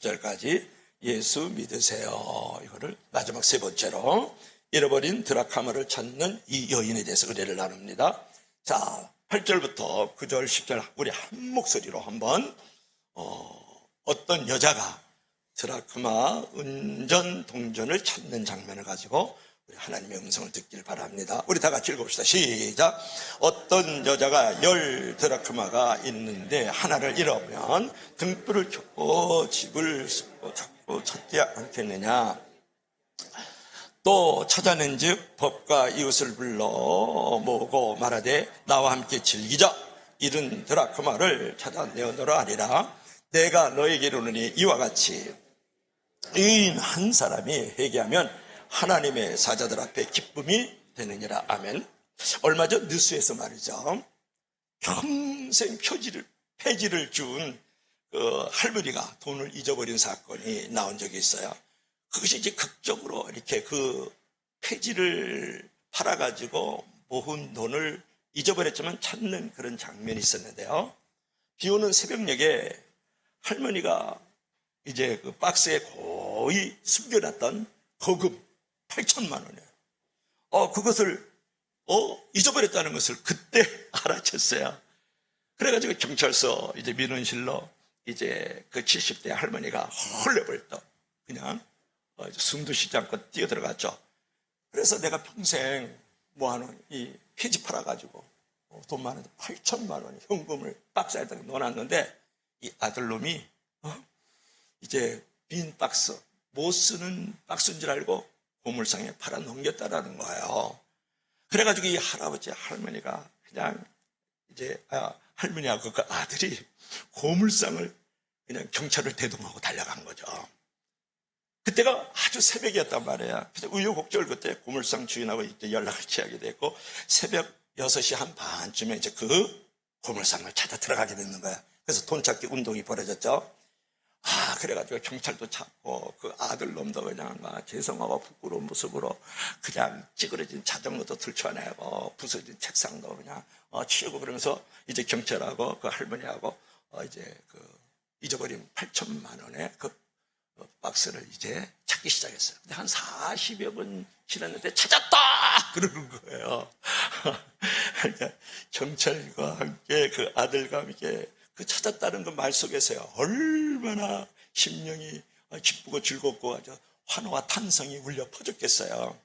10절까지 예수 믿으세요. 이거를 마지막 세 번째로 잃어버린 드라크마를 찾는 이 여인에 대해서 의뢰를 나눕니다. 자, 8절부터 9절, 10절 우리 한 목소리로 한번 어떤 여자가 드라크마 은전 동전을 찾는 장면을 가지고 우리 하나님의 음성을 듣길 바랍니다. 우리 다 같이 읽어봅시다. 시작. 어떤 여자가 10 드라크마가 있는데 하나를 잃어버리면 등불을 켜고 집을 찾고 찾지 않겠느냐. 또 찾아낸 즉 법과 이웃을 불러 모으고 말하되 나와 함께 즐기자. 잃은 드라크마를 찾아내어노라 하리라. 내가 너에게 이르노니 이와 같이 의인 한 사람이 회개하면 하나님의 사자들 앞에 기쁨이 되느니라. 아멘. 얼마 전 뉴스에서 말이죠, 평생 폐지를 준 할머니가 돈을 잊어버린 사건이 나온 적이 있어요. 그것이 이제 극적으로 이렇게 그 폐지를 팔아가지고 모은 돈을 잊어버렸지만 찾는 그런 장면이 있었는데요. 비 오는 새벽녘에 할머니가 이제 그 박스에 거의 숨겨놨던 거금 8천만 원이에요. 그것을 잊어버렸다는 것을 그때 알아챘어요. 그래가지고 경찰서 이제 민원실로 이제 그 70대 할머니가 헐레벌떡 그냥 숨도 쉬지 않고 뛰어들어갔죠. 그래서 내가 평생 모아놓은 이 폐지 팔아가지고 돈 많은데 8천만 원 현금을 박스에다 넣어놨는데 이 아들놈이 이제 빈 박스, 못 쓰는 박스인 줄 알고 고물상에 팔아 넘겼다라는 거예요. 그래가지고 이 할아버지 할머니가 그냥 이제 할머니하고 그 아들이 고물상을 그냥 경찰을 대동하고 달려간 거죠. 그때가 아주 새벽이었단 말이에요. 그래서 우여곡절 그때 고물상 주인하고 이제 연락을 취하게 됐고 새벽 6시 한 반쯤에 이제 그 고물상을 찾아 들어가게 됐는 거야. 그래서 돈 찾기 운동이 벌어졌죠. 그래가지고 경찰도 찾고 그 아들놈도 그냥 막 죄송하고 부끄러운 모습으로 그냥 찌그러진 자전거도 들춰내고 부서진 책상도 그냥 치우고 그러면서 이제 경찰하고 그 할머니하고 이제 그 잊어버린 8천만 원의 그 박스를 이제 찾기 시작했어요. 근데 한 40여 분 지났는데 찾았다! 그러는 거예요. 그러니까 경찰과 함께 그 아들과 함께 그 찾았다는 그 말 속에서요, 얼마나 심령이 기쁘고 즐겁고 아주 환호와 탄성이 울려 퍼졌겠어요.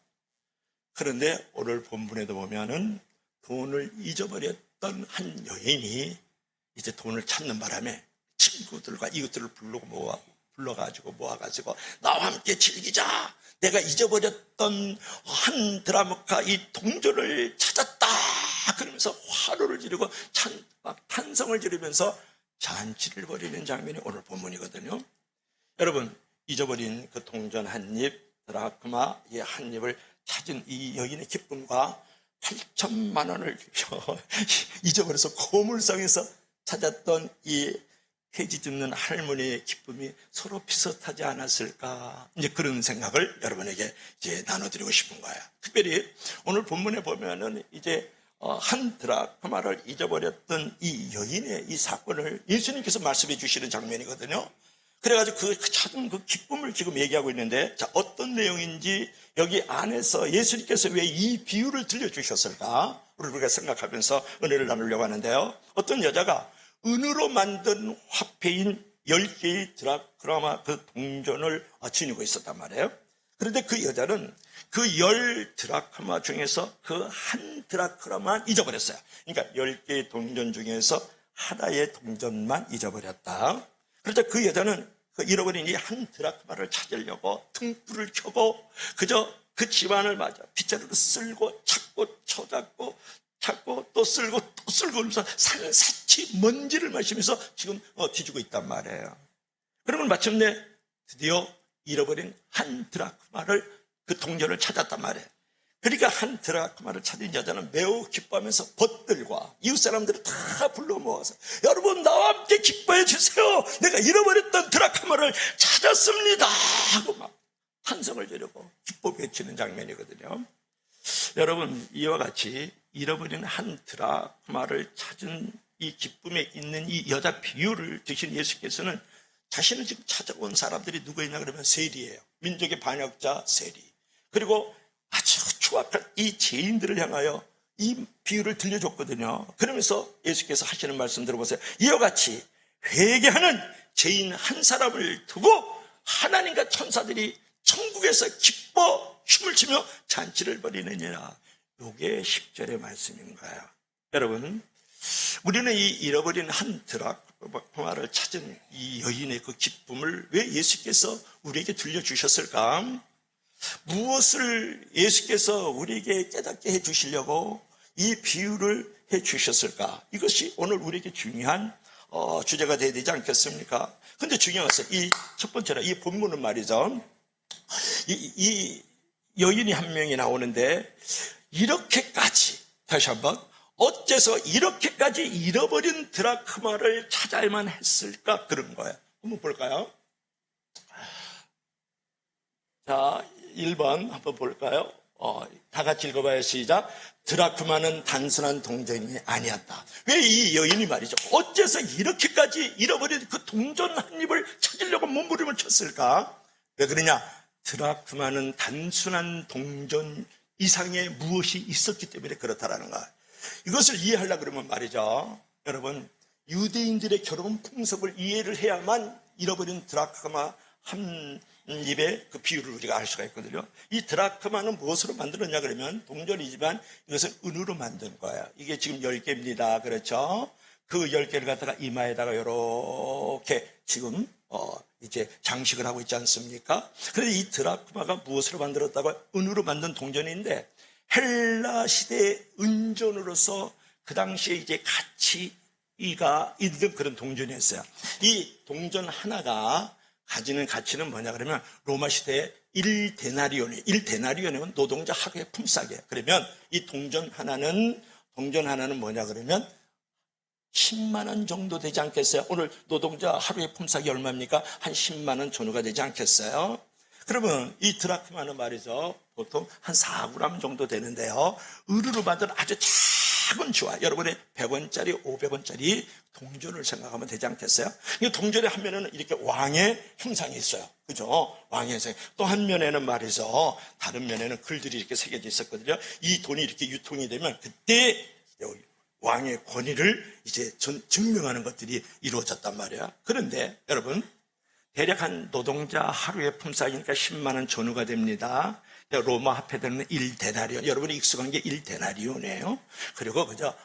그런데 오늘 본문에도 보면은 돈을 잊어버렸던 한 여인이 이제 돈을 찾는 바람에 친구들과 이웃들을 불러가지고 모아가지고 나와 함께 즐기자. 내가 잊어버렸던 한 드라마카 이 동전을 찾았다. 그러면서 화로를 지르고 탄성을 지르면서 잔치를 벌이는 장면이 오늘 본문이거든요. 여러분, 잊어버린 그 동전 한 입, 드라크마 한 입을 찾은 이 여인의 기쁨과 8천만 원을 잊어버려서 고물상에서 찾았던 이 폐지 줍는 할머니의 기쁨이 서로 비슷하지 않았을까? 이제 그런 생각을 여러분에게 이제 나눠드리고 싶은 거예요. 특별히 오늘 본문에 보면은 이제 한 드라크마를 잊어버렸던 이 여인의 이 사건을 예수님께서 말씀해 주시는 장면이거든요. 그래가지고 그 찾은 그 기쁨을 지금 얘기하고 있는데, 자, 어떤 내용인지 여기 안에서 예수님께서 왜 이 비유를 들려주셨을까? 우리가 생각하면서 은혜를 나누려고 하는데요. 어떤 여자가 은으로 만든 화폐인 10개의 드라크마 그 동전을 지니고 있었단 말이에요. 그런데 그 여자는 그 10 드라크마 중에서 그 한 드라크마만 잊어버렸어요. 그러니까 10개의 동전 중에서 하나의 동전만 잊어버렸다. 그러자 그 여자는 그 잃어버린 이 한 드라크마를 찾으려고 등불을 켜고 그저 그 집안을 맞아 빗자루로 쓸고 찾고 찾고 또 쓸고 그러면서 산사치 먼지를 마시면서 지금 뒤지고 있단 말이에요. 그러면 마침내 드디어 잃어버린 한 드라크마를 그 동전을 찾았단 말이에요. 그러니까 한 드라크마를 찾은 여자는 매우 기뻐하면서 벗들과 이웃 사람들을 다 불러 모아서 여러분 나와 함께 기뻐해 주세요. 내가 잃어버렸던 드라크마를 찾았습니다 하고 막 탄성을 지르고 기뻐 외치는 장면이거든요. 여러분, 이와 같이 잃어버린 한 드라크마를 찾은 이 기쁨에 있는 이 여자 비유를 드신 예수께서는 자신을 지금 찾아온 사람들이 누구였냐 그러면 세리예요. 민족의 반역자 세리. 그리고 아주 추악한 이 죄인들을 향하여 이 비유를 들려줬거든요. 그러면서 예수께서 하시는 말씀 들어보세요. 이와 같이 회개하는 죄인 한 사람을 두고 하나님과 천사들이 천국에서 기뻐 춤을 추며 잔치를 벌이느니라. 이게 10절의 말씀인 거예요. 여러분, 우리는 이 잃어버린 한 드라크마를 찾은 이 여인의 그 기쁨을 왜 예수께서 우리에게 들려주셨을까? 무엇을 예수께서 우리에게 깨닫게 해주시려고 이 비유를 해주셨을까? 이것이 오늘 우리에게 중요한 주제가 되어야 되지 않겠습니까? 근데 중요한 것은 이 첫 번째로 이 본문은 말이죠. 이 여인이 한 명이 나오는데 이렇게까지 다시 한번 어째서 이렇게까지 잃어버린 드라크마를 찾아야만 했을까? 그런 거예요. 한번 볼까요? 자, 1번 한번 볼까요? 다 같이 읽어봐요. 시작. 드라크마는 단순한 동전이 아니었다. 왜 이 여인이 말이죠. 어째서 이렇게까지 잃어버린 그 동전 한 입을 찾으려고 몸부림을 쳤을까? 왜 그러냐? 드라크마는 단순한 동전 이상의 무엇이 있었기 때문에 그렇다라는 거야. 이것을 이해하려고 그러면 말이죠. 여러분, 유대인들의 결혼 풍습을 이해를 해야만 잃어버린 드라크마 한 입의 그 비율을 우리가 알 수가 있거든요. 이 드라크마는 무엇으로 만들었냐 그러면 동전이지만 이것은 은으로 만든 거예요. 이게 지금 10개입니다. 그렇죠? 그 10개를 갖다가 이마에다가 이렇게 지금 이제 장식을 하고 있지 않습니까? 그런데 이 드라크마가 무엇으로 만들었다고? 은으로 만든 동전인데 헬라 시대의 은전으로서 그 당시에 이제 가치가 있는 그런 동전이었어요. 이 동전 하나가 가지는 가치는 뭐냐 그러면 로마 시대에 1데나리온은 노동자 하루의 품삯이에요. 그러면 이 동전 하나는 뭐냐 그러면 10만 원 정도 되지 않겠어요? 오늘 노동자 하루의 품삯이 얼마입니까? 한 10만 원 전후가 되지 않겠어요? 그러면 이 드라크마는 말이죠. 보통 한 4g 정도 되는데요. 은으로 만든 아주 작은 주화, 여러분의 100원짜리, 500원짜리 동전을 생각하면 되지 않겠어요? 이 동전의 한 면에는 이렇게 왕의 형상이 있어요. 그죠? 왕의 형상. 또 한 면에는 말이죠. 다른 면에는 글들이 이렇게 새겨져 있었거든요. 이 돈이 이렇게 유통이 되면 그때 왕의 권위를 이제 증명하는 것들이 이루어졌단 말이야. 그런데 여러분, 대략 한 노동자 하루의 품삯이니까 10만 원 전후가 됩니다. 로마 화폐들은 1데나리온. 여러분이 익숙한 게 1데나리온이에요. 그리고 그저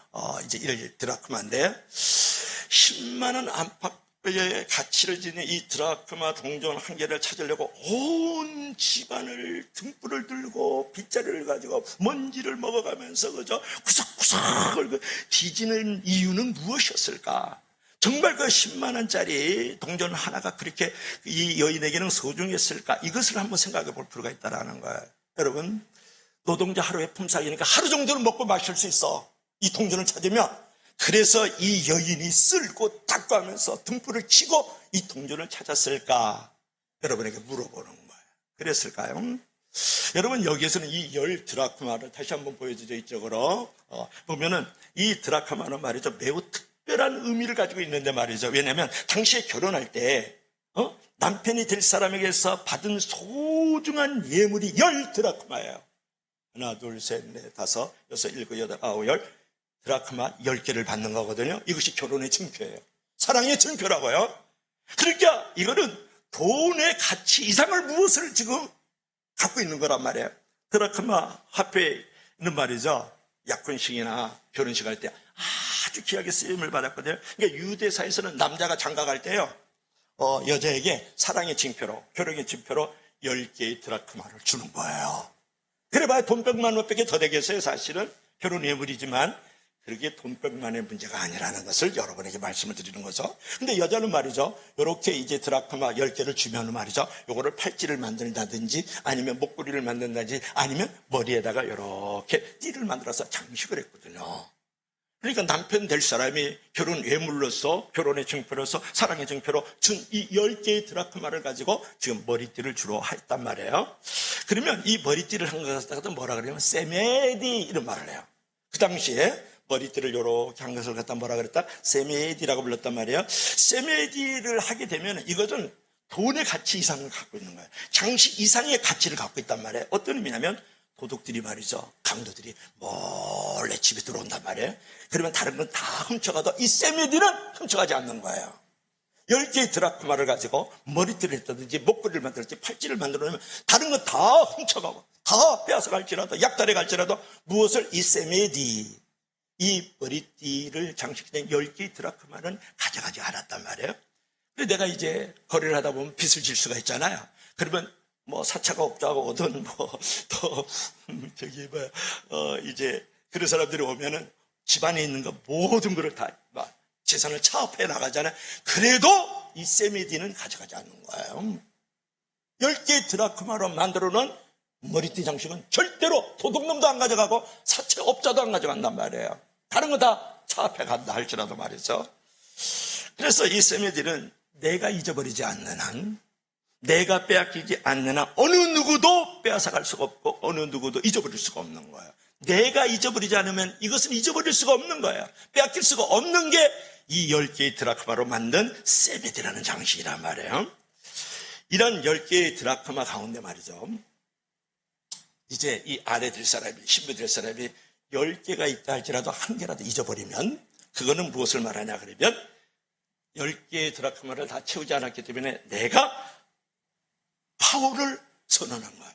이제 1드라크마인데 10만 원 안팎의 가치를 지닌 이 드라크마 동전 한 개를 찾으려고 온 집안을 등불을 들고 빗자루를 가지고 먼지를 먹어가면서 그저 구석구석 뒤지는 이유는 무엇이었을까? 정말 그 10만 원짜리 동전 하나가 그렇게 이 여인에게는 소중했을까? 이것을 한번 생각해 볼 필요가 있다는 거예요. 여러분, 노동자 하루의 품삯이니까 하루 정도는 먹고 마실 수 있어. 이 동전을 찾으면. 그래서 이 여인이 쓸고 닦고하면서 등불을 켜고 이 동전을 찾았을까? 여러분에게 물어보는 거예요. 그랬을까요? 여러분, 여기에서는 이 10드라크마를 다시 한번 보여주죠. 이쪽으로 보면은 이 드라크마는 말이죠, 매우 특별한 의미를 가지고 있는데 말이죠. 왜냐하면 당시에 결혼할 때 남편이 될 사람에게서 받은 소중한 예물이 10드라크마예요. 하나, 둘, 셋, 넷, 다섯, 여섯, 일곱, 여덟, 아홉, 열 드라크마 10개를 받는 거거든요. 이것이 결혼의 증표예요. 사랑의 증표라고요. 그러니까 이거는 돈의 가치 이상을 무엇을 지금 갖고 있는 거란 말이에요. 드라크마 화폐는 말이죠, 약혼식이나 결혼식 할 때 아주 귀하게 쓰임을 받았거든요. 그러니까 유대사에서는 남자가 장가갈 때요, 여자에게 사랑의 징표로, 결혼의 징표로 10개의 드라크마를 주는 거예요. 그래봐야 돈 100만 원밖에 더 되겠어요. 사실은 결혼 예물이지만 그렇게 돈 100만의 문제가 아니라는 것을 여러분에게 말씀을 드리는 거죠. 근데 여자는 말이죠, 이렇게 이제 드라크마 10개를 주면 말이죠, 요거를 팔찌를 만든다든지 아니면 목걸이를 만든다든지 아니면 머리에다가 이렇게 띠를 만들어서 장식을 했거든요. 그러니까 남편 될 사람이 결혼 예물로서, 결혼의 증표로서, 사랑의 증표로 준 이 10개의 드라크마를 가지고 지금 머리띠를 주로 했단 말이에요. 그러면 이 머리띠를 한 것 갖다가 뭐라 그러냐면 세메디 이런 말을 해요. 그 당시에 머리띠를 요렇게 한 것을 갖다 뭐라 그랬다? 세메디라고 불렀단 말이에요. 세메디를 하게 되면 이것은 돈의 가치 이상을 갖고 있는 거예요. 장식 이상의 가치를 갖고 있단 말이에요. 어떤 의미냐면 도둑들이 말이죠, 강도들이 몰래 집에 들어온단 말이에요. 그러면 다른 건 다 훔쳐가도 이 세메디는 훔쳐가지 않는 거예요. 10개의 드라크마를 가지고 머리띠를 했다든지 목걸이를 만들었지 팔찌를 만들어 놓으면 다른 건 다 훔쳐가고 다 빼앗아 갈지라도 약탈해 갈지라도 무엇을? 이 세메디, 이 머리띠를 장식된 10개의 드라크마는 가져가지 않았단 말이에요. 근데 내가 이제 거래를 하다 보면 빚을 질 수가 있잖아요. 그러면 뭐 사차가 없다고 오든 이제 그런 사람들이 오면은 집안에 있는 거 모든 거를 다 재산을 차업해 나가잖아요. 그래도 이 세메디는 가져가지 않는 거예요. 10개의 드라크마로 만들어 놓은 머리띠 장식은 절대로 도둑놈도 안 가져가고 사채업자도 안 가져간단 말이에요. 다른 거 다 차업해 간다 할지라도 말이죠. 그래서 이 세메디는 내가 잊어버리지 않는 한, 내가 빼앗기지 않는 한 어느 누구도 빼앗아갈 수가 없고 어느 누구도 잊어버릴 수가 없는 거예요. 내가 잊어버리지 않으면 이것은 잊어버릴 수가 없는 거예요. 빼앗길 수가 없는 게 이 10개의 드라크마로 만든 세메디라는 장식이란 말이에요. 이런 10개의 드라크마 가운데 말이죠, 이제 이 아내 될 사람이, 신부 될 사람이 10개가 있다 할지라도 한 개라도 잊어버리면 그거는 무엇을 말하냐 그러면 10개의 드라크마를 다 채우지 않았기 때문에 내가 파혼을 선언한 거야.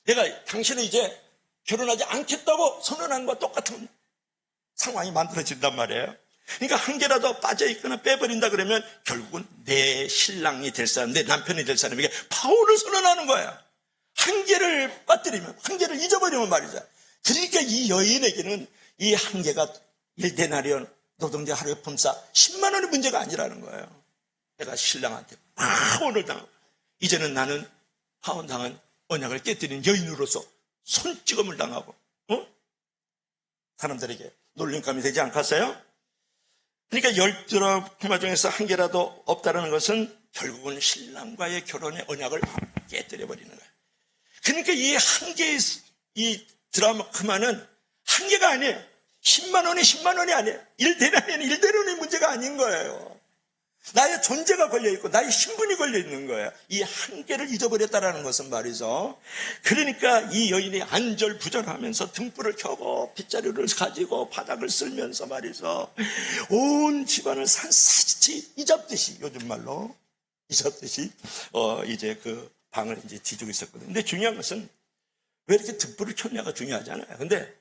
내가 당신은 이제 결혼하지 않겠다고 선언한 것과 똑같은 상황이 만들어진단 말이에요. 그러니까 한 개라도 빠져있거나 빼버린다 그러면 결국은 내 신랑이 될 사람, 내 남편이 될 사람에게 파혼을 선언하는 거야. 한 개를 빠뜨리면, 한 개를 잊어버리면 말이죠. 그러니까 이 여인에게는 이 한 개가 1데나리온 노동자 하루에 품삯 10만 원의 문제가 아니라는 거예요. 내가 신랑한테 파혼을 당하고 이제는 나는 파혼당한 언약을 깨뜨린 여인으로서 손찌검을 당하고 사람들에게 놀림감이 되지 않겠어요? 그러니까 10드라크마 중에서 한 개라도 없다는 것은 결국은 신랑과의 결혼의 언약을 깨뜨려버리는 거예요. 그러니까 이 한 개의 이 드라크마는 한 개가 아니에요. 10만 원이 10만 원이 아니에요. 1데나리온이 1데나리온의 문제가 아닌 거예요. 나의 존재가 걸려있고 나의 신분이 걸려있는 거예요. 이 한 개를 잊어버렸다는 것은 말이죠. 그러니까 이 여인이 안절부절하면서 등불을 켜고 빗자루를 가지고 바닥을 쓸면서 말이죠, 온 집안을 산사치 이잡듯이, 요즘 말로 이잡듯이 이제 그 방을 이제 뒤지고 있었거든요. 근데 중요한 것은 왜 이렇게 등불을 켰냐가 중요하잖아요. 근데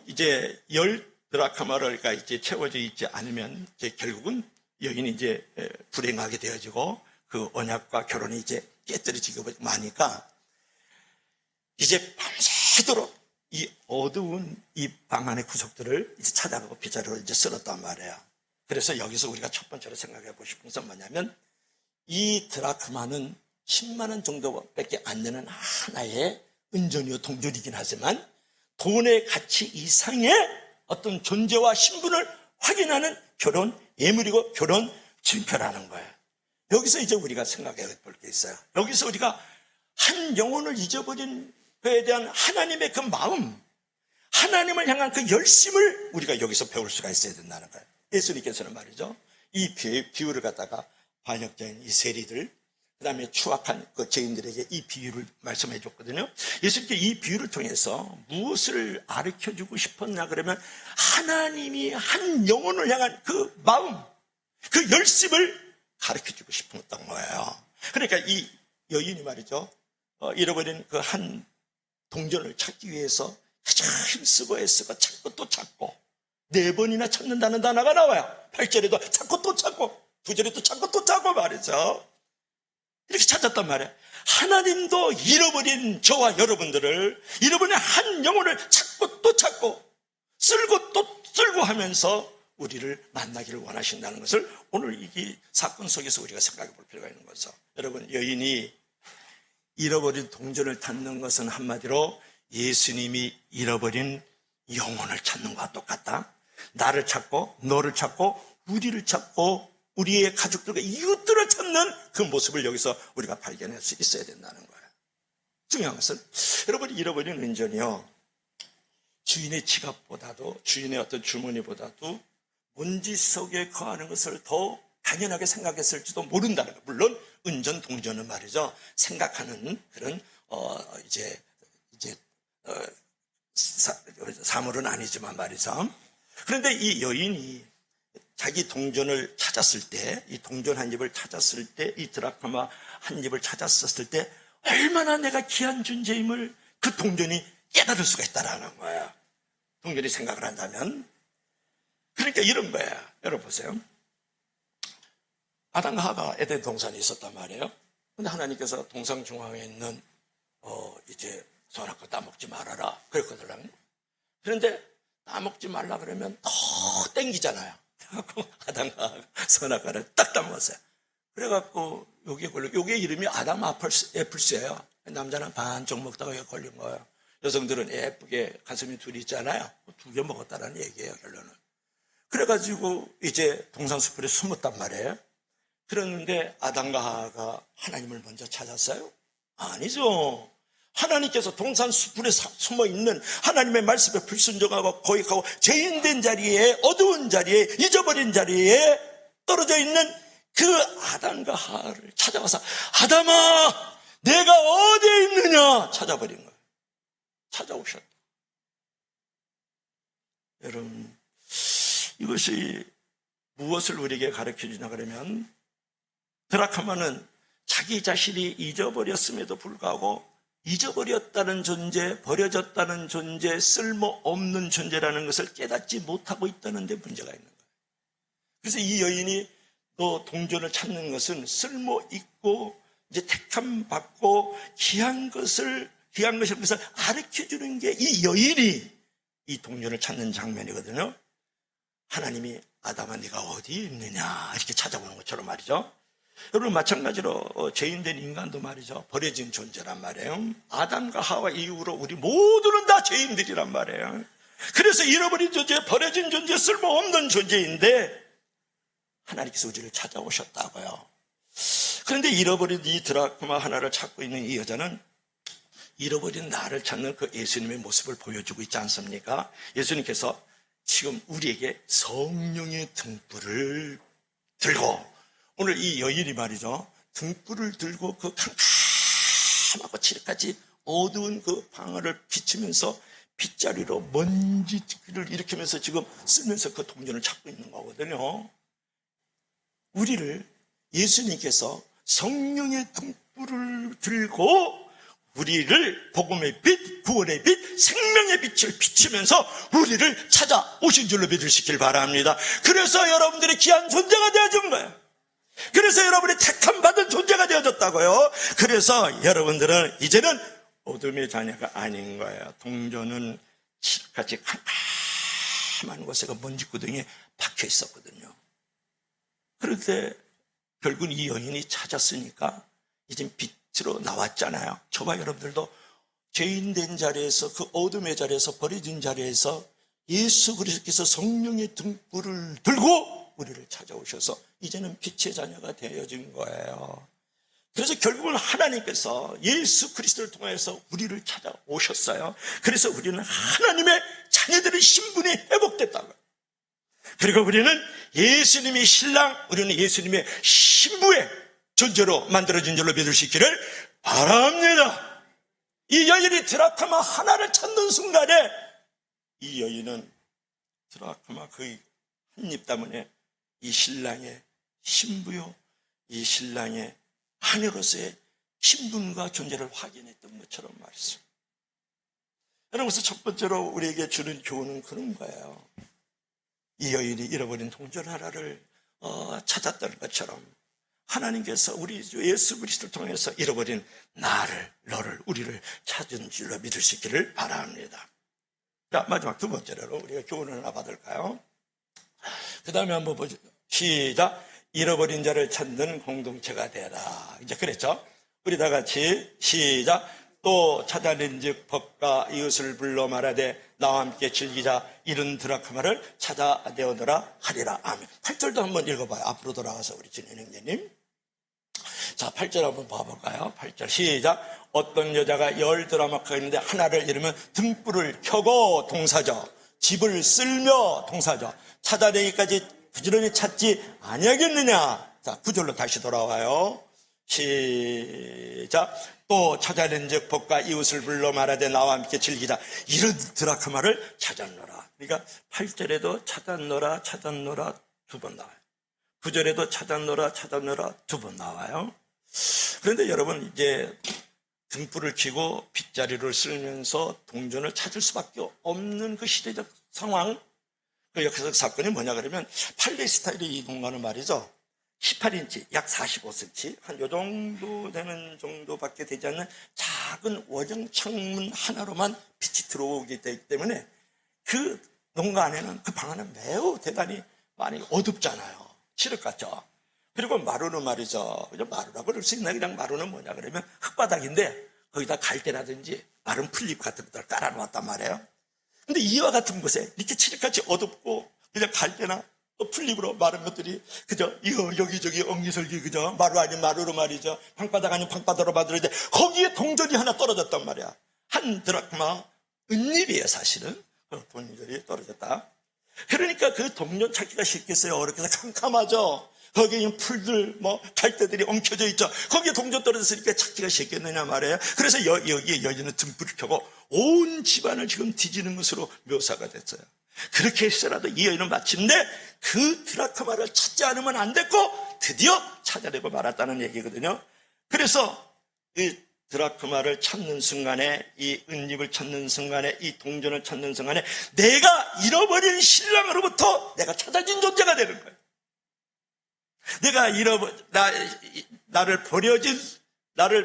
이제 10드라크마가 이제 채워져 있지 않으면 이제 결국은 여인이 이제 불행하게 되어지고 그 언약과 결혼이 이제 깨뜨려지고 마니까 이제 밤새도록 이 어두운 이 방 안의 구석들을 이제 찾아가고 빗자루로 이제 쓸었단 말이에요. 그래서 여기서 우리가 첫 번째로 생각해 보고 싶은 것은 뭐냐면 이 드라크마는 10만 원 정도밖에 안 되는 하나의 은전이요 동전이긴 하지만 돈의 가치 이상의 어떤 존재와 신분을 확인하는 결혼 예물이고 결혼 증표라는 거예요. 여기서 이제 우리가 생각해 볼 게 있어요. 여기서 우리가 한 영혼을 잊어버린 그에 대한 하나님의 그 마음, 하나님을 향한 그 열심을 우리가 여기서 배울 수가 있어야 된다는 거예요. 예수님께서는 말이죠, 이 비유를 갖다가 반역자인 이 세리들, 그 다음에 추악한 그 죄인들에게 이 비유를 말씀해 줬거든요. 예수님께 이 비유를 통해서 무엇을 가르쳐주고 싶었냐 그러면 하나님이 한 영혼을 향한 그 마음, 그 열심을 가르쳐주고 싶었던 거예요. 그러니까 이 여인이 말이죠, 잃어버린 그 한 동전을 찾기 위해서 아주 힘쓰고 애쓰고 찾고 또 찾고 4번이나 찾는다는 단어가 나와요. 8절에도 찾고 또 찾고 9절에도 찾고 또 찾고 말이죠. 이렇게 찾았단 말이에요. 하나님도 잃어버린 저와 여러분들을, 잃어버린 한 영혼을 찾고 또 찾고 쓸고 또 쓸고 하면서 우리를 만나기를 원하신다는 것을 오늘 이 사건 속에서 우리가 생각해 볼 필요가 있는 거죠. 여러분, 여인이 잃어버린 동전을 찾는 것은 한마디로 예수님이 잃어버린 영혼을 찾는 것과 똑같다. 나를 찾고 너를 찾고 우리를 찾고 우리의 가족들과 이웃들을 찾는 그 모습을 여기서 우리가 발견할 수 있어야 된다는 거예요. 중요한 것은 여러분이 잃어버린 은전이요, 주인의 지갑보다도, 주인의 어떤 주머니보다도 먼지 속에 거하는 것을 더 당연하게 생각했을지도 모른다는 거예요. 물론 은전, 동전은 말이죠, 생각하는 그런 사물은 아니지만 말이죠. 그런데 이 여인이 자기 동전을 찾았을 때, 이 동전 한 입을 찾았을 때, 이 드라크마 한 입을 찾았을 때 얼마나 내가 귀한 존재임을 그 동전이 깨달을 수가 있다라는 거야. 동전이 생각을 한다면. 그러니까 이런 거야. 여러분 보세요. 아담과 하가 에덴 동산이 있었단 말이에요. 근데 하나님께서 동산 중앙에 있는 선악과 따먹지 말아라 그랬거든요. 그런데 따먹지 말라 그러면 더 땡기잖아요. 그래갖고 아담과 선악과를 딱 따먹었어요. 그래갖고 요게 이름이 아담 애플스예요. 남자는 반쪽 먹다가 여기 걸린 거예요. 여성들은 예쁘게 가슴이 둘이 있잖아요. 2개 먹었다라는 얘기예요, 결론은. 그래가지고 이제 동산숲에 숨었단 말이에요. 그랬는데 아담과 하와가 하나님을 먼저 찾았어요? 아니죠. 하나님께서 동산숲에 숨어있는 하나님의 말씀에 불순종하고 거역하고 죄인된 자리에, 어두운 자리에, 잊어버린 자리에 떨어져 있는 그 아담과 하와를 찾아와서 아담아, 내가 어디에 있느냐 찾아버린 거예요. 찾아오셨다. 여러분, 이것이 무엇을 우리에게 가르쳐주냐 그러면, 드라크마는 자기 자신이 잊어버렸음에도 불구하고 잊어버렸다는 존재, 버려졌다는 존재, 쓸모없는 존재라는 것을 깨닫지 못하고 있다는 데 문제가 있는 거예요. 그래서 이 여인이 또 동전을 찾는 것은 쓸모있고 이제 택함 받고 귀한 것을 가르쳐주는 게 이 여인이 이 동전을 찾는 장면이거든요. 하나님이 아담아 네가 어디에 있느냐 이렇게 찾아보는 것처럼 말이죠. 여러분, 마찬가지로 죄인된 인간도 말이죠, 버려진 존재란 말이에요. 아담과 하와 이후로 우리 모두는 다 죄인들이란 말이에요. 그래서 잃어버린 존재, 버려진 존재, 쓸모없는 존재인데 하나님께서 우리를 찾아오셨다고요. 그런데 잃어버린 이 드라크마 하나를 찾고 있는 이 여자는 잃어버린 나를 찾는 그 예수님의 모습을 보여주고 있지 않습니까? 예수님께서 지금 우리에게 성령의 등불을 들고, 오늘 이 여인이 말이죠, 등불을 들고 그 캄캄하고 칠흑같이 어두운 그 방을 비추면서 빗자리로 먼지를 일으키면서 지금 쓰면서 그 동전을 찾고 있는 거거든요. 우리를 예수님께서 성령의 등불을 들고 우리를 복음의 빛, 구원의 빛, 생명의 빛을 비추면서 우리를 찾아오신 줄로 믿으시길 바랍니다. 그래서 여러분들이 귀한 존재가 되어준 거예요. 그래서 여러분이 택함 받은 존재가 되어졌다고요. 그래서 여러분들은 이제는 어둠의 자녀가 아닌 거예요. 동전은 칠흑같이 캄캄한 곳에 먼지구덩이에 박혀 있었거든요. 그런데 결국은 이 여인이 찾았으니까 이제 빛으로 나왔잖아요. 저와 여러분들도 죄인된 자리에서, 그 어둠의 자리에서, 버려진 자리에서 예수 그리스도께서 성령의 등불을 들고 우리를 찾아오셔서 이제는 빛의 자녀가 되어진 거예요. 그래서 결국은 하나님께서 예수 그리스도를 통해서 우리를 찾아오셨어요. 그래서 우리는 하나님의 자녀들의 신분이 회복됐다고요. 그리고 우리는 예수님의 신랑, 우리는 예수님의 신부의 존재로 만들어진 줄로 믿을 수 있기를 바랍니다. 이 여인이 드라크마 하나를 찾는 순간에 이 여인은 드라크마 그 한 입 때문에 이 신랑의 신부요, 이 신랑의 하늘로서의 신분과 존재를 확인했던 것처럼 말했어요. 여러분, 그래서 첫 번째로 우리에게 주는 교훈은 그런 거예요. 이 여인이 잃어버린 동전 하나를 찾았던 것처럼 하나님께서 우리 예수 그리스도를 통해서 잃어버린 나를, 너를, 우리를 찾은 줄로 믿을 수 있기를 바랍니다. 자, 마지막 두 번째로 우리가 교훈을 하나 받을까요? 그 다음에 한번 보죠. 시작. 잃어버린 자를 찾는 공동체가 되라. 이제 그랬죠? 우리 다 같이 시작. 또 찾아낸즉 법과 이웃을 불러 말하되 나와 함께 즐기자. 잃은 드라크마를 찾아내오너라 하리라. 아멘. 8절도 한번 읽어봐요. 앞으로 돌아가서 우리 진행 형제님. 자, 8절 한번 봐볼까요? 8절 시작. 어떤 여자가 10드라마가 있는데 하나를 잃으면 등불을 켜고 동사죠. 집을 쓸며 동사죠. 찾아내기까지 부지런히 찾지 아니하겠느냐. 자, 9절로 다시 돌아와요. 시작. 또 찾아낸즉 복과 이웃을 불러 말하되 나와 함께 즐기자. 이런 드라크마를 찾았노라. 그러니까 8절에도 찾았노라 두 번 나와요. 9절에도 찾았노라 두 번 나와요. 그런데 여러분, 이제 등불을 켜고 빗자리를 쓸면서 동전을 찾을 수밖에 없는 그 시대적 상황, 그 역사적 사건이 뭐냐 그러면, 팔레스타인의 이 동간은 말이죠, 18인치, 약 45cm, 한 요 정도 되는 정도밖에 되지 않는 작은 원형 창문 하나로만 빛이 들어오게 되기 때문에 그 농가 안에는, 그 방 안은 매우 대단히 많이 어둡잖아요. 칠흑 같죠. 그리고 마루는 말이죠. 그냥 마루라고 그럴 수 있나? 그냥 마루는 뭐냐 그러면 흙바닥인데 거기다 갈대라든지 마른 풀잎 같은 것들을 깔아놓았단 말이에요. 근데 이와 같은 곳에 이렇게 칠흑같이 어둡고 그냥 갈대나 또 풀잎으로 마른 것들이 그저 이거 여기저기 엉기설기 그저 마루 아닌 마루로 말이죠. 방바닥 아닌 방바닥으로 만들어야 돼. 거기에 동전이 하나 떨어졌단 말이야. 한 드라크마 은잎이에요, 사실은. 동전이 떨어졌다. 그러니까 그 동전 찾기가 쉽겠어요? 어렵게 해서 캄캄하죠. 거기에 있는 풀들, 갈대들이 엉켜져 있죠. 거기에 동전 떨어졌으니까 찾기가 쉽겠느냐 말이에요. 그래서 여기에 여인은 등불을 켜고 온 집안을 지금 뒤지는 것으로 묘사가 됐어요. 그렇게 했어라도 이 여인은 마침내 그 드라크마를 찾지 않으면 안 됐고 드디어 찾아내고 말았다는 얘기거든요. 그래서 이 드라크마를 찾는 순간에, 이 은잎을 찾는 순간에, 이 동전을 찾는 순간에 내가 잃어버린 신랑으로부터 내가 찾아진 존재가 되는 거예요. 내가 나를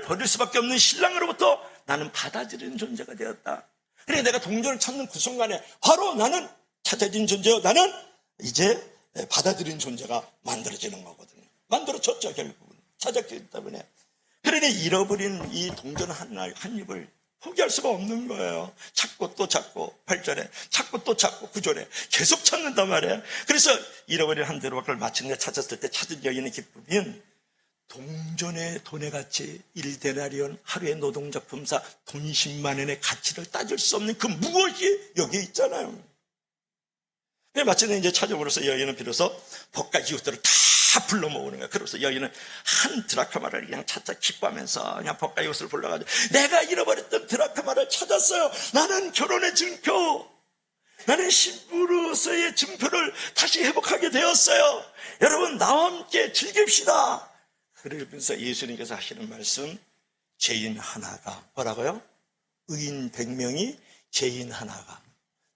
버릴 수밖에 없는 신랑으로부터 나는 받아들이는 존재가 되었다. 그래, 내가 동전을 찾는 그 순간에 바로 나는 찾아진 존재요. 나는 이제 받아들인 존재가 만들어지는 거거든요. 만들어졌죠, 결국은. 찾았기 때문에. 그러니 잃어버린 이 동전 한 입을 포기할 수가 없는 거예요. 찾고 또 찾고, 8절에 찾고 또 찾고, 9절에 계속 찾는단 말이에요. 그래서 잃어버린 한 드라크마를 마침내 찾았을 때 찾은 여인의 기쁨은 동전의 돈의 가치 1데나리온, 하루의 노동작품사 돈 10만 원의 가치를 따질 수 없는 그 무엇이 여기 있잖아요. 마침내 이제 찾아보면서 여인은 비로소 복과 이웃들을 다 불러 모으는 거야. 그래서 여인은 한 드라크마를 그냥 찾자 기뻐하면서 그냥 복과 이웃을 불러가지고 내가 잃어버렸던 드라크마를 찾았어요. 나는 결혼의 증표, 나는 신부로서의 증표를 다시 회복하게 되었어요. 여러분, 나와 함께 즐깁시다. 그러면서 예수님께서 하시는 말씀, 죄인 하나가 뭐라고요? 의인 100명이 죄인 하나가,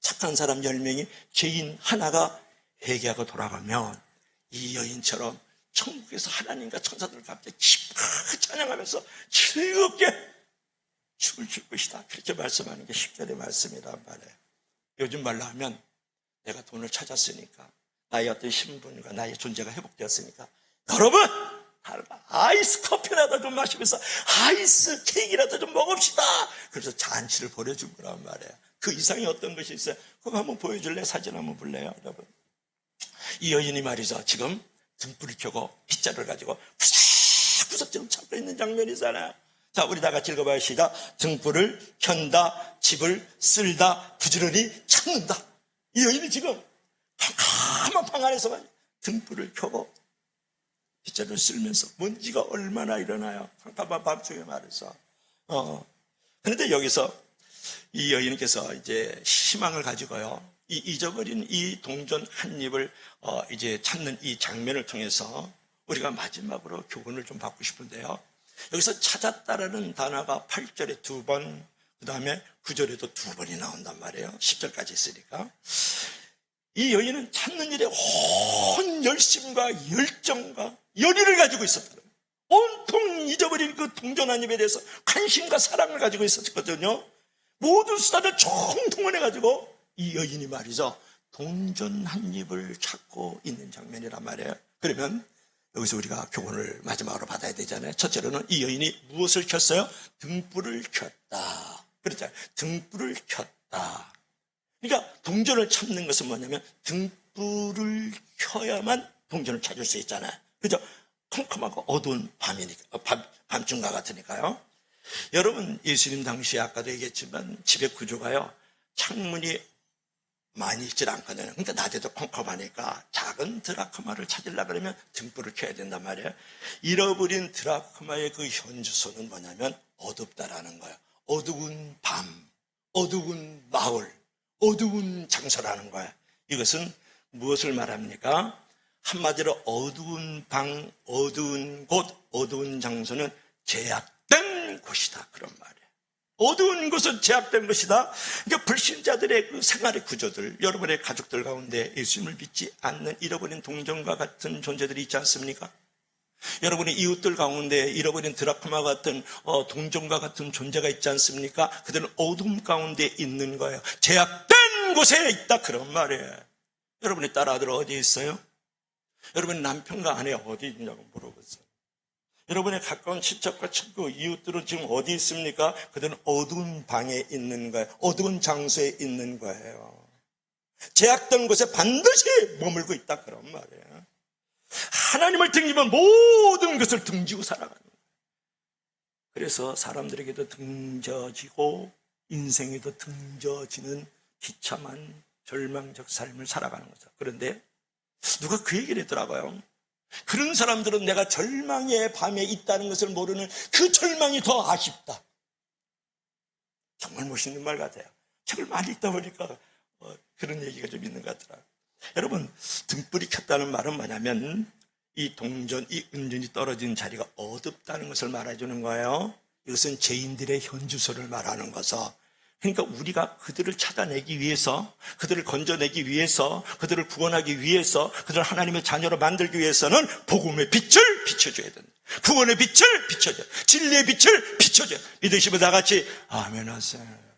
착한 사람 10명이 죄인 하나가 회개하고 돌아가면 이 여인처럼 천국에서 하나님과 천사들과 함께 기쁘게 찬양하면서 즐겁게 춤을 출 것이다. 그렇게 말씀하는 게 10절의 말씀이란 말이에요. 요즘 말로 하면 내가 돈을 찾았으니까, 나의 어떤 신분과 나의 존재가 회복되었으니까 여러분, 아이스 커피라도 좀 마시면서 아이스 케이크라도 좀 먹읍시다. 그래서 잔치를 벌여준 거란 말이에요. 그 이상이 어떤 것이 있어요? 그거 한번 보여줄래? 사진 한번 볼래요, 여러분? 이 여인이 말이죠, 지금 등불을 켜고 빗자루를 가지고 구석구석 지금 찾고 있는 장면이잖아요. 자, 우리 다 같이 읽어봐요. 시작. 등불을 켠다, 집을 쓸다, 부지런히 찾는다. 이 여인이 지금 캄캄한 방 안에서만 등불을 켜고 빗자루를 쓸면서 먼지가 얼마나 일어나요. 캄캄한 밤중에 말해서. 그런데 여기서 이 여인께서 이제 희망을 가지고요, 이 잊어버린 이 동전 한 입을 이제 찾는 이 장면을 통해서 우리가 마지막으로 교훈을 좀 받고 싶은데요. 여기서 찾았다라는 단어가 8절에 2번, 그 다음에 9절에도 2번이 나온단 말이에요. 10절까지 있으니까. 이 여인은 찾는 일에 온 열심과 열정과 열의를 가지고 있었다. 온통 잊어버린 그 동전 한 입에 대해서 관심과 사랑을 가지고 있었거든요. 모든 수단을 총동원해가지고 이 여인이 말이죠, 동전 한 입을 찾고 있는 장면이란 말이에요. 그러면 여기서 우리가 교훈을 마지막으로 받아야 되잖아요. 첫째로는 이 여인이 무엇을 켰어요? 등불을 켰다. 그렇죠? 등불을 켰다. 그러니까 동전을 찾는 것은 뭐냐면 등불을 켜야만 동전을 찾을 수 있잖아요. 그죠? 컴컴하고 어두운 밤중과 같으니까요. 여러분, 예수님 당시에 아까도 얘기했지만 집의 구조가요, 창문이 많이 있질 않거든요. 그러니까 낮에도 컴컴하니까 작은 드라크마를 찾으려고 그러면 등불을 켜야 된단 말이에요. 잃어버린 드라크마의 그 현주소는 뭐냐면 어둡다라는 거예요. 어두운 밤, 어두운 마을, 어두운 장소라는 거예요. 이것은 무엇을 말합니까? 한마디로 어두운 방, 어두운 곳, 어두운 장소는 제약된 곳이다, 그런 말이에요. 어두운 곳은 제약된 것이다. 그러니까 불신자들의 그 생활의 구조들, 여러분의 가족들 가운데 예수님을 믿지 않는 잃어버린 동정과 같은 존재들이 있지 않습니까? 여러분의 이웃들 가운데 잃어버린 드라크마 같은 동정과 같은 존재가 있지 않습니까? 그들은 어둠 가운데 있는 거예요. 제약된 곳에 있다, 그런 말이에요. 여러분의 딸 아들 어디에 있어요? 여러분의 남편과 아내 어디 있냐고 물어보세요. 여러분의 가까운 친척과 친구, 이웃들은 지금 어디 있습니까? 그들은 어두운 방에 있는 거예요. 어두운 장소에 있는 거예요. 제약된 곳에 반드시 머물고 있다, 그런 말이에요. 하나님을 등지면 모든 것을 등지고 살아가는 거예요. 그래서 사람들에게도 등져지고 인생에도 등져지는 비참한 절망적 삶을 살아가는 거죠. 그런데 누가 그 얘기를 했더라고요. 그런 사람들은 내가 절망의 밤에 있다는 것을 모르는 그 절망이 더 아쉽다. 정말 멋있는 말 같아요. 책을 많이 읽다 보니까 그런 얘기가 좀 있는 것 같더라고요. 여러분, 등불이 켰다는 말은 뭐냐면 이 동전, 이 은전이 떨어진 자리가 어둡다는 것을 말해주는 거예요. 이것은 죄인들의 현주소를 말하는 거죠. 그러니까 우리가 그들을 찾아내기 위해서, 그들을 건져내기 위해서, 그들을 구원하기 위해서, 그들을 하나님의 자녀로 만들기 위해서는 복음의 빛을 비춰줘야 된다. 구원의 빛을 비춰줘야 된다. 진리의 빛을 비춰줘야 된다. 믿으시면 다 같이 아멘 하세요.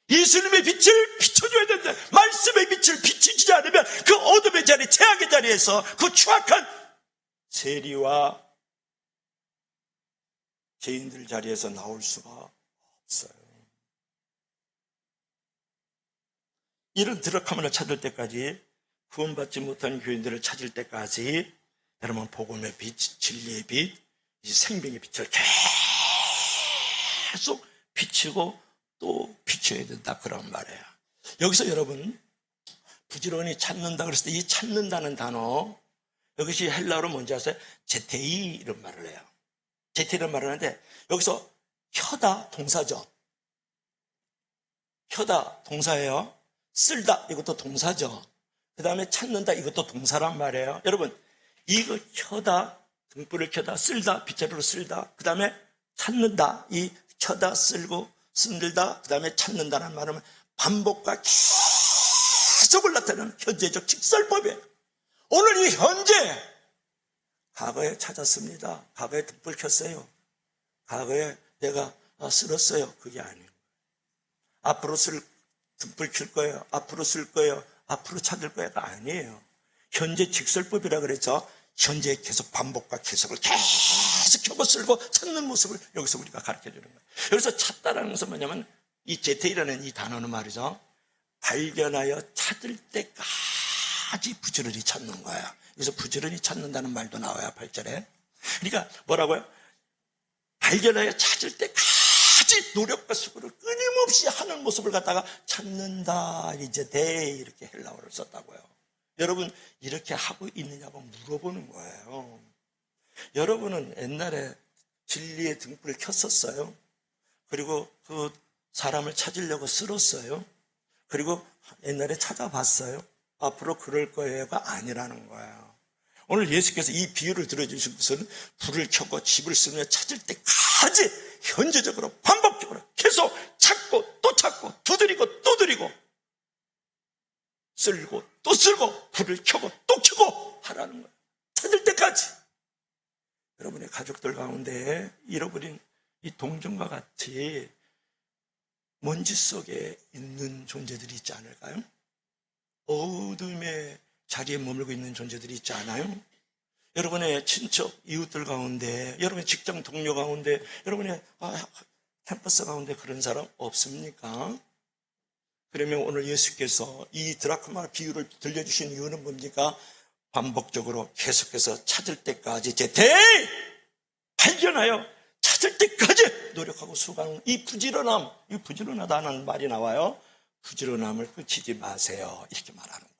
예수님의 빛을 비춰줘야 된다. 말씀의 빛을 비추지 않으면 그 어둠의 자리, 죄악의 자리에서 그 추악한 세리와 죄인들 자리에서 나올 수가 없어요. 이런 드라크마를 찾을 때까지, 구원받지 못한 교인들을 찾을 때까지 여러분 복음의 빛, 진리의 빛, 이 생명의 빛을 계속 비추고 또 비춰야 된다, 그런 말이에요. 여기서 여러분 부지런히 찾는다 그랬을 때 이 찾는다는 단어, 이것이 헬라어로 뭔지 아세요? 제테이 이런 말을 해요. 제테이 이런 말을 하는데 여기서 켜다 동사죠. 켜다 동사예요. 쓸다 이것도 동사죠. 그 다음에 찾는다 이것도 동사란 말이에요. 여러분 이거 켜다, 등불을 켜다, 쓸다, 빗자루로 쓸다, 그 다음에 찾는다, 이 켜다, 쓸고 쓴들다, 그 다음에 찾는다는 말은 반복과 계속을 나타내는 현재적 직설법이에요. 오늘 이 현재, 과거에 찾았습니다, 과거에 등불 켰어요, 과거에 내가 쓸었어요, 그게 아니에요. 앞으로 등불 켤 거예요, 앞으로 쓸 거예요, 앞으로 찾을 거예요가 아니에요. 현재 직설법이라 그랬죠. 현재 계속 반복과 계속을 계속 켜고 쓸고 찾는 모습을 여기서 우리가 가르쳐 주는 거예요. 여기서 찾다라는 것은 뭐냐면 이 제테이라는 이 단어는 말이죠, 발견하여 찾을 때까지 부지런히 찾는 거예요. 그래서 부지런히 찾는다는 말도 나와요, 8절에. 그러니까 뭐라고요? 발견하여 찾을 때까지 노력과 수고를 끊임없이 하는 모습을 갖다가 찾는다, 이제 대 이렇게 헬라어를 썼다고요. 여러분 이렇게 하고 있느냐고 물어보는 거예요. 여러분은 옛날에 진리의 등불을 켰었어요? 그리고 그 사람을 찾으려고 쓸었어요? 그리고 옛날에 찾아봤어요? 앞으로 그럴 거예요가 아니라는 거예요. 오늘 예수께서 이 비유를 들어주신 것은 불을 켜고 집을 쓰며 찾을 때까지 현재적으로 반복적으로 계속 찾고 또 찾고 두드리고 또 두드리고 쓸고 또 쓸고 불을 켜고 또 켜고 하라는 거예요. 찾을 때까지. 여러분의 가족들 가운데 잃어버린 이 동정과 같이 먼지 속에 있는 존재들이 있지 않을까요? 어둠의 자리에 머물고 있는 존재들이 있지 않아요? 여러분의 친척, 이웃들 가운데, 여러분의 직장 동료 가운데, 여러분의 캠퍼스 가운데 그런 사람 없습니까? 그러면 오늘 예수께서 이 드라크마 비유를 들려주신 이유는 뭡니까? 반복적으로 계속해서 찾을 때까지 발견하여 찾을 때까지 노력하고 수고하는 이 부지런하다는 말이 나와요. 부지런함을 그치지 마세요. 이렇게 말하는 거예요.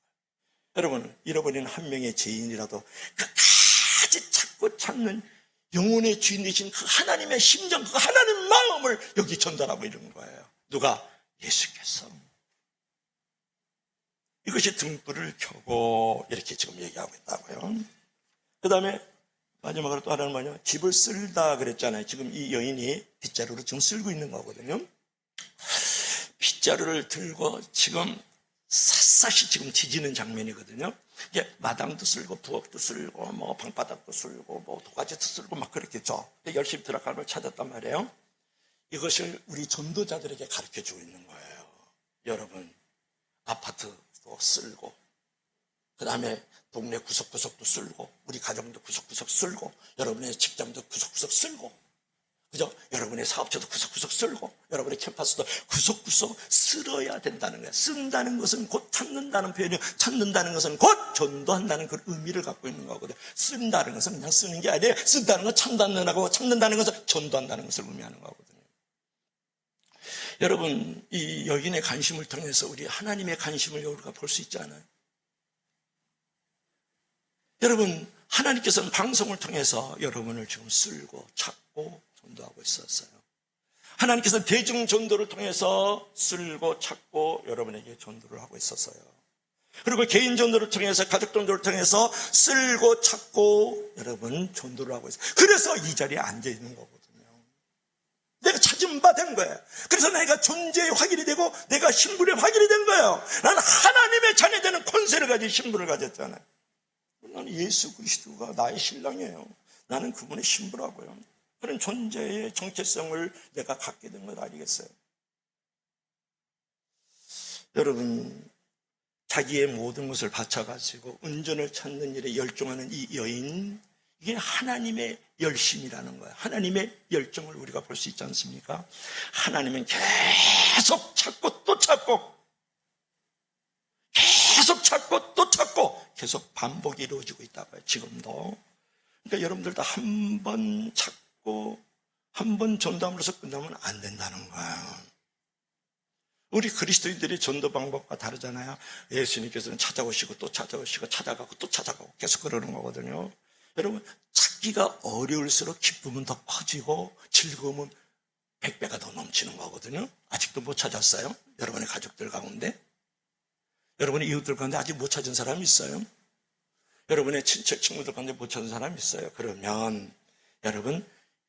여러분, 잃어버린 한 명의 죄인이라도 끝까지 찾고 찾는 영혼의 주인 되신 그 하나님의 심정, 그 하나님의 마음을 여기 전달하고 이런 거예요. 누가? 예수께서. 이것이 등불을 켜고 이렇게 지금 얘기하고 있다고요. 그 다음에 마지막으로 또 하나는 뭐냐? 집을 쓸다 그랬잖아요. 지금 이 여인이 빗자루로 지금 쓸고 있는 거거든요. 빗자루를 들고 지금 샅샅이 지금 뒤지는 장면이거든요. 이게 마당도 쓸고 부엌도 쓸고 뭐 방바닥도 쓸고 뭐 도가지도 쓸고 막 그랬겠죠. 열심히 들어가는 걸 찾았단 말이에요. 이것을 우리 전도자들에게 가르쳐 주고 있는 거예요. 여러분, 아파트도 쓸고, 그 다음에 동네 구석구석도 쓸고, 우리 가정도 구석구석 쓸고, 여러분의 직장도 구석구석 쓸고, 그죠? 여러분의 사업체도 구석구석 쓸고, 여러분의 캠퍼스도 구석구석 쓸어야 된다는 거예요. 쓴다는 것은 곧 찾는다는 표현이에요. 찾는다는 것은 곧 전도한다는 그 의미를 갖고 있는 거거든요. 쓴다는 것은 그냥 쓰는 게 아니에요. 쓴다는 건 찾는다는 것은 전도한다는 것을 의미하는 거거든요. 여러분, 이 여인의 관심을 통해서 우리 하나님의 관심을 우리가 볼 수 있지 않아요? 여러분, 하나님께서는 방송을 통해서 여러분을 지금 쓸고 찾고 전도하고 있었어요. 하나님께서는 대중 전도를 통해서 쓸고 찾고 여러분에게 전도를 하고 있었어요. 그리고 개인 전도를 통해서, 가족 전도를 통해서 쓸고 찾고 여러분 전도를 하고 있어요. 그래서 이 자리에 앉아 있는 거거든요. 내가 찾은 바 된 거예요. 그래서 내가 존재의 확인이 되고 내가 신분의 확인이 된 거예요. 나는 하나님의 자녀되는 권세를 가진 신분을 가졌잖아요. 나는 예수 그리스도가 나의 신랑이에요. 나는 그분의 신부라고요. 그런 존재의 정체성을 내가 갖게 된 것 아니겠어요? 여러분, 자기의 모든 것을 바쳐가지고 은전을 찾는 일에 열중하는 이 여인, 이게 하나님의 열심이라는 거예요. 하나님의 열정을 우리가 볼 수 있지 않습니까? 하나님은 계속 찾고 또 찾고, 계속 찾고 또 찾고, 계속 반복이 이루어지고 있다고요. 지금도. 그러니까 여러분들도 한 번 찾고 한 번 전도함으로써 끝나면 안 된다는 거예요. 우리 그리스도인들의 전도 방법과 다르잖아요. 예수님께서는 찾아오시고 또 찾아오시고 찾아가고 또 찾아가고 계속 그러는 거거든요. 여러분, 찾기가 어려울수록 기쁨은 더 커지고 즐거움은 100배가 더 넘치는 거거든요. 아직도 못 찾았어요? 여러분의 가족들 가운데? 여러분의 이웃들 가운데 아직 못 찾은 사람이 있어요? 여러분의 친척, 친구들 가운데 못 찾은 사람이 있어요? 그러면 여러분,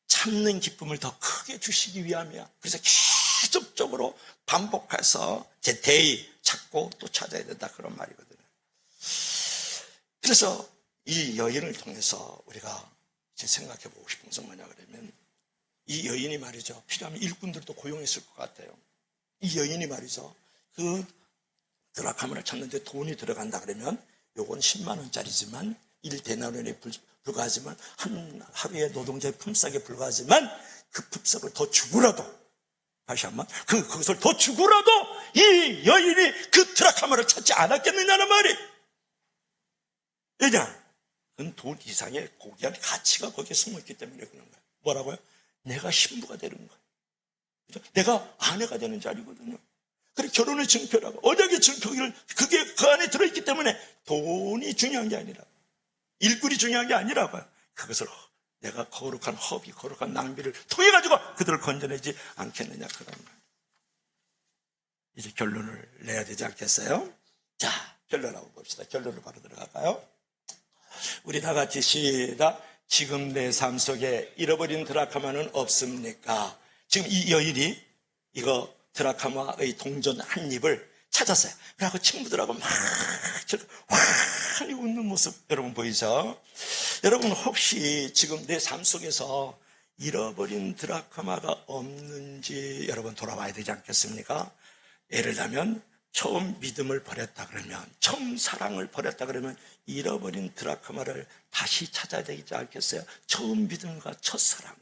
찾는 기쁨을 더 크게 주시기 위함이야. 그래서 계속적으로 반복해서 제대히 찾고 또 찾아야 된다, 그런 말이거든요. 그래서 이 여인을 통해서 우리가 이제 생각해 보고 싶은 것은 뭐냐 그러면, 이 여인이 말이죠, 필요하면 일꾼들도 고용했을 것 같아요. 이 여인이 말이죠, 그 드라카마를 찾는데 돈이 들어간다 그러면 요건 10만 원짜리지만 1데나리온에 불과하지만 한 하루의 노동자의 품삯에 불과하지만 그 품삯을 더 주고라도, 다시 한번 그것을 더 주고라도 이 여인이 그 드라카마를 찾지 않았겠느냐는 말이. 왜냐? 그건 돈 이상의 고귀한 가치가 거기에 숨어있기 때문에 그런 거예요. 뭐라고요? 내가 신부가 되는 거예요. 그렇죠? 내가 아내가 되는 자리거든요. 그래, 결혼의 증표라고, 언약의 증표를, 그게 그 안에 들어있기 때문에 돈이 중요한 게 아니라, 일꾼이 중요한 게 아니라고요. 그것을 내가 거룩한 허비, 거룩한 낭비를 통해가지고 그들을 건져내지 않겠느냐, 그런 거예요. 이제 결론을 내야 되지 않겠어요? 자, 결론하고 봅시다. 결론을 바로 들어갈까요? 우리 다 같이 시작. 지금 내 삶 속에 잃어버린 드라카마는 없습니까? 지금 이 여인이 이거 드라카마의 동전 한 입을 찾았어요. 그래갖고 친구들하고 막 환히 웃는 모습 여러분 보이죠? 여러분, 혹시 지금 내 삶 속에서 잃어버린 드라카마가 없는지 여러분 돌아봐야 되지 않겠습니까? 예를 들면 처음 믿음을 버렸다 그러면, 처음 사랑을 버렸다 그러면 잃어버린 드라카마를 다시 찾아야 되지 않겠어요? 처음 믿음과 첫사랑을.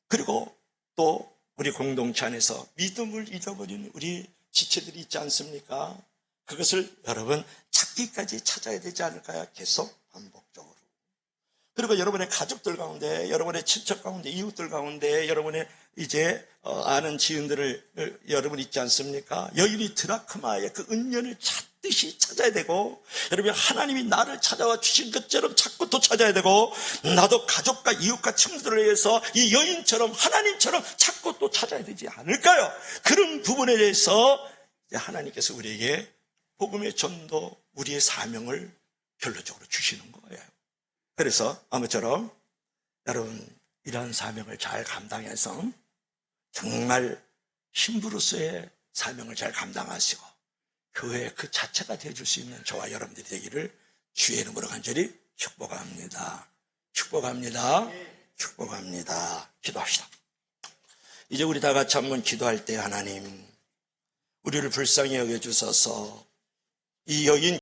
그리고 또 우리 공동체 안에서 믿음을 잃어버린 우리 지체들이 있지 않습니까? 그것을 여러분 찾기까지 찾아야 되지 않을까요? 계속 반복적으로. 그리고 여러분의 가족들 가운데, 여러분의 친척 가운데, 이웃들 가운데, 여러분의 이제 아는 지인들을 여러분 있지 않습니까? 여인이 드라크마의 그 은연을 찾듯이 찾아야 되고, 여러분 하나님이 나를 찾아와 주신 것처럼 찾고 또 찾아야 되고, 나도 가족과 이웃과 친구들을 위해서 이 여인처럼 하나님처럼 찾고 또 찾아야 되지 않을까요? 그런 부분에 대해서 하나님께서 우리에게 복음의 전도, 우리의 사명을 결론적으로 주시는 거예요. 그래서 아무처럼 여러분 이런 사명을 잘 감당해서 정말 신부로서의 사명을 잘 감당하시고 교회 그 자체가 되어줄 수 있는 저와 여러분들이 되기를 주의 이름으로 간절히 축복합니다. 축복합니다. 축복합니다. 기도합시다. 이제 우리 다 같이 한번 기도할 때 하나님, 우리를 불쌍히 여겨주셔서 이 여인